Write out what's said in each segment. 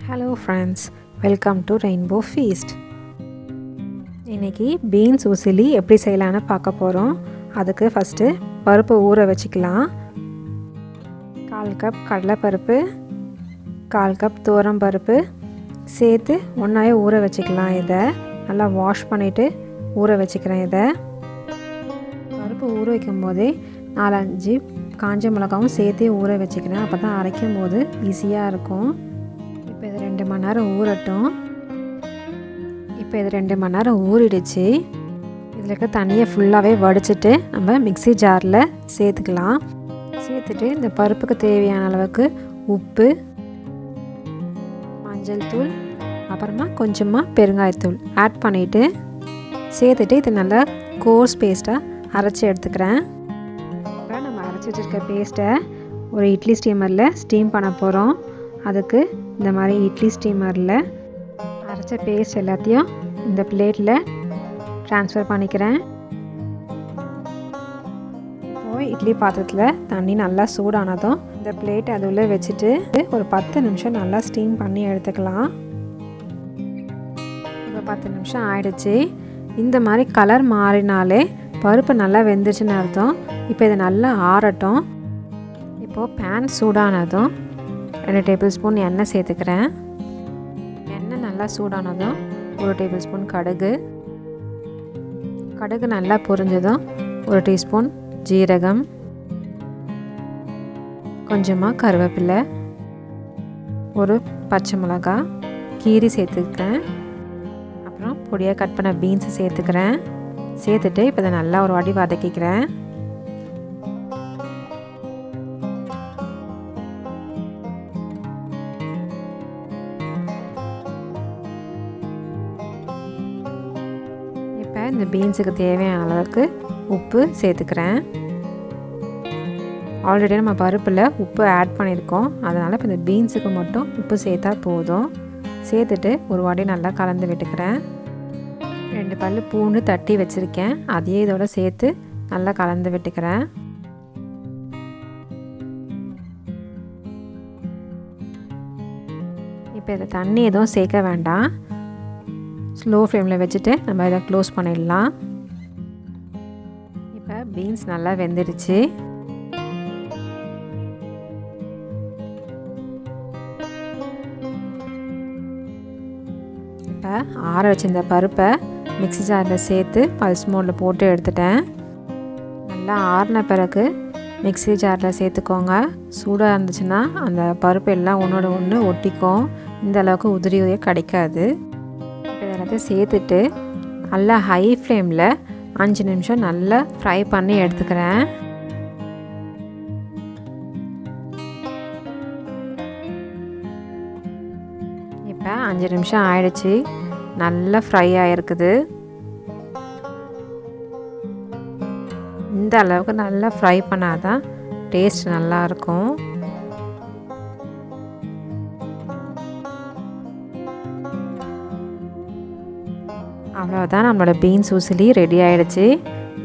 Hello friends, welcome to Rainbow Feast. இன்னைக்கு beans usili எப்படி செய்யலாம்னு பார்க்க போகிறோம். அதுக்கு ஃபஸ்ட்டு பருப்பு ஊற வச்சுக்கலாம். 1/4 கப் கடலைப்பருப்பு, 1/4 கப் துவரம் பருப்பு சேர்த்து ஒன்றாவே ஊற வச்சுக்கலாம். இதை நல்லா வாஷ் பண்ணிவிட்டு ஊற வச்சுக்கிறேன். இதை பருப்பு ஊற வைக்கும் போதே 4-5 காஞ்ச மிளகாவும் சேர்த்தே ஊற வச்சுக்கிறேன். அப்போ தான் அரைக்கும் போது ஈஸியாக இருக்கும். இப்போ இது 2 மணி நேரம் ஊறட்டும். இப்போ இது 2 மணி நேரம் ஊறிடுச்சு. இதில் இருக்க தண்ணியை ஃபுல்லாகவே வடிச்சிட்டு நம்ம மிக்ஸி ஜாரில் சேர்த்துக்கலாம். சேர்த்துட்டு இந்த பருப்புக்கு தேவையான அளவுக்கு உப்பு, மஞ்சள் தூள், அப்புறமா கொஞ்சமாக பெருங்காயத்தூள் ஆட் பண்ணிவிட்டு சேர்த்துட்டு இது நல்லா கோர்ஸ் பேஸ்ட்டாக அரைச்சி எடுத்துக்கிறேன். இப்போ நம்ம அரைச்சி வச்சுருக்க பேஸ்ட்டை ஒரு இட்லி ஸ்டீமரில் ஸ்டீம் பண்ண போகிறோம். அதுக்கு இந்த மாதிரி இட்லி ஸ்டீமரில் அரைச்ச பேஸ்ட் எல்லாத்தையும் இந்த பிளேட்டில் ட்ரான்ஸ்ஃபர் பண்ணிக்கிறேன். இப்போது இட்லி பாத்திரத்தில் தண்ணி நல்லா சூடானதும் இந்த பிளேட் அது உள்ளே வச்சுட்டு ஒரு 10 நிமிஷம் நல்லா ஸ்டீம் பண்ணி எடுத்துக்கலாம். இப்போ 10 நிமிஷம் ஆயிடுச்சு. இந்த மாதிரி கலர் மாறினாலே பருப்பு நல்லா வெந்துச்சுன்னு அர்த்தம். இப்போ இது நல்லா ஆறட்டும். இப்போது பேன் சூடானதும் 2 டேபிள் ஸ்பூன் எண்ணெய் சேர்த்துக்கிறேன். எண்ணெய் நல்லா சூடானதும் 1 டேபிள் ஸ்பூன் கடுகு நல்லா பொரிஞ்சதும் 1 டீஸ்பூன் ஜீரகம், கொஞ்சமாக கருவேப்பிலை, ஒரு பச்சை மிளகாய் கீரி சேர்த்துக்கிறேன். அப்புறம் பொடியாக கட் பண்ண பீன்ஸை சேர்த்துக்கிறேன். சேர்த்துட்டு இப்போ இதை நல்லா ஒரு வாட்டி வதக்கிக்கிறேன். இந்த பீன்ஸுக்கு தேவையான அளவுக்கு உப்பு சேர்த்துக்கிறேன். ஆல்ரெடி நம்ம பருப்பில் உப்பு ஆட் பண்ணியிருக்கோம். அதனால் இப்போ இந்த பீன்ஸுக்கு மட்டும் உப்பு சேர்த்தா போதும். சேர்த்துட்டு ஒரு வாட்டி நல்லா கலந்து விட்டுக்கிறேன். 2 பல் பூண்டு தட்டி வச்சுருக்கேன். அதையே இதோட சேர்த்து நல்லா கலந்து விட்டுக்கிறேன். இப்போ இதை தண்ணி எதுவும் சேர்க்க வேண்டாம். ஸ்லோ ஃப்ளேமில் வச்சுட்டு நம்ம இதை க்ளோஸ் பண்ணிடலாம். இப்போ பீன்ஸ் நல்லா வெந்துடுச்சு. இப்போ ஆற வச்சிருந்த பருப்பை மிக்ஸி ஜாரில் சேர்த்து பல்ஸ் மோடில் போட்டு எடுத்துட்டேன். நல்லா ஆறின பிறகு மிக்ஸி ஜாரில் சேர்த்துக்கோங்க. சூடாக இருந்துச்சுன்னா அந்த பருப்பு எல்லாம் ஒன்றோட ஒன்று ஒட்டிக்கும். இந்த அளவுக்கு உதிரியே கிடைக்காது. எல்லாத்தையும் சேர்த்துட்டு நல்லா ஹை ஃப்ளேமில் 5 நிமிஷம் நல்லா ஃப்ரை பண்ணி எடுத்துக்கிறேன். இப்போ 5 நிமிஷம் ஆயிடுச்சு. நல்லா ஃப்ரை ஆகிருக்குது. இந்த அளவுக்கு நல்லா ஃப்ரை பண்ணாதான் டேஸ்ட் நல்லாயிருக்கும். அவ்வளோதான், நம்மளோட பீன்ஸ் உசிலி ரெடி ஆகிடுச்சு.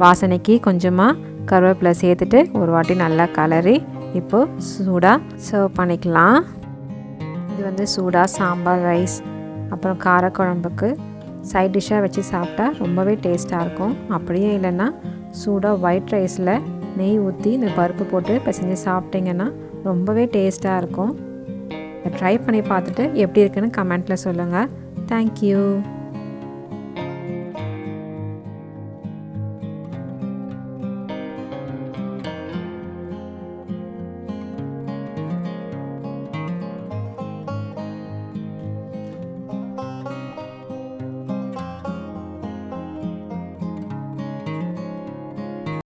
வாசனைக்கு கொஞ்சமாக கருவேப்பிலை சேர்த்துட்டு ஒரு வாட்டி நல்லா கலரி இப்போது சூடாக சர்வ் பண்ணிக்கலாம். இது சூடாக சாம்பார், ரைஸ், அப்புறம் காரக்குழம்புக்கு சைட் டிஷ்ஷாக வச்சு சாப்பிட்டா ரொம்பவே டேஸ்ட்டாக இருக்கும். அப்படியே இல்லைன்னா சூடாக ஒயிட் ரைஸில் நெய் ஊற்றி இந்த பருப்பு போட்டு பிசைஞ்சு சாப்பிட்டிங்கன்னா ரொம்பவே டேஸ்ட்டாக இருக்கும். ட்ரை பண்ணி பார்த்துட்டு எப்படி இருக்குன்னு கமெண்ட்டில் சொல்லுங்கள். தேங்க்யூ.